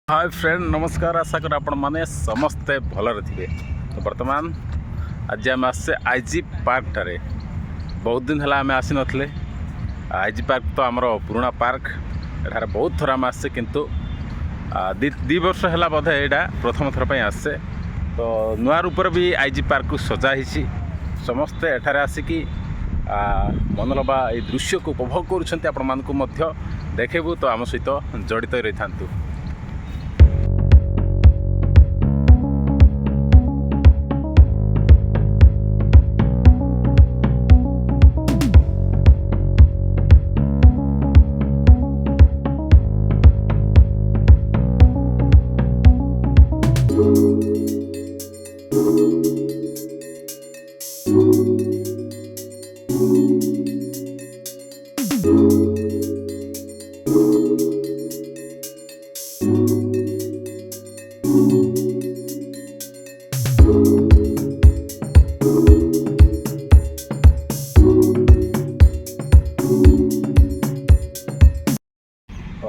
Hi friend नमस्कार आशा कर आपण माने समस्ते भलरे थे। तो बर्तमान आज आम आसे आईजी पार्क ठारे बहुत दिन है आम आसी नथिले। आईजी पार्क तो आमर पुराना पार्क एठार बहुत थर आम आसे किंतु दी वर्ष है बोधे यहाँ प्रथम थर पर आसे। तो नुआ रूप भी आईजी पार्क को सजाही समस्ते एठार आसिकी मनोलभा ये दृश्य को उपभोग करुँच आपण मानू देखेबू। तो आम सहित जड़ित रही था।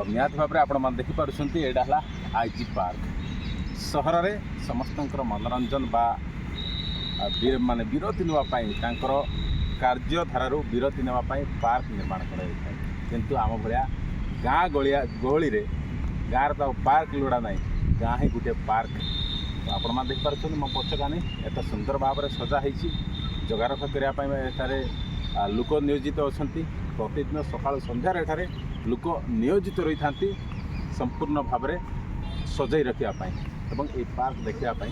निहत भाव में आपण मैंने देखिपुंट यहाँ है आईजी पार्क सहर में समस्त मनोरंजन बा माने विरति नापी कार्यधारू विरति नापी पार्क निर्माण किंतु आम भाया गाँ गहली गाँव तो पार्क लोड़ा ना गाँ ही गोटे पार्क। तो आपण मैंने देखिपुंट मो पछगानी एत सुंदर भाव में सजाही जगारख करने लोक नियोजित अच्छा। प्रतिदिन सकाल संध्यार एठारे लोक नियोजित रही था संपूर्ण भाव में सजाई रखापी एवं ये पार्क देखापी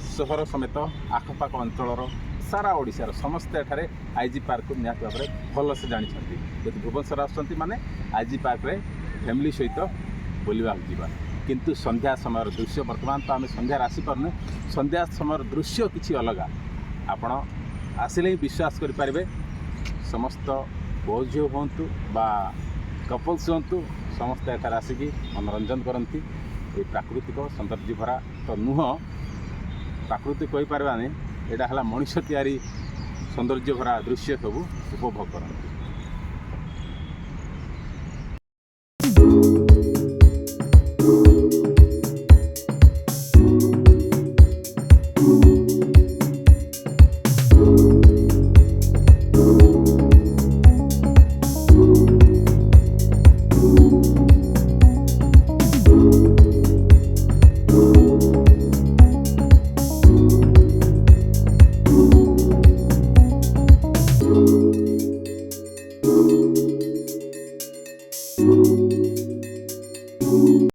सहर समेत आखपाख अंचल सारा ओडिशार समस्ते एठारे आईजी पार्क को निहत भाव में भल से जानते। यदि भुवनेश्वर आसुँच माने आईजी पार्क रे फैमिली सहित बुलवा जावा किंतु संध्या समय दृश्य बर्तमान तो आम संध्यार आसीपारे संध्या समय दृश्य किसी अलग आपण आसिले ही विश्वास करें। समस्त बहु झील हूँ बा कपल्स हूँ समस्त एठार आसिकी मनोरंजन करती। ये प्राकृतिक सौंदर्य भरा तो नुह प्राकृतिक कहीपर यहाँ है मनुष्य तैयारी सौंदर्य भरा दृश्य सब उपभोग करती।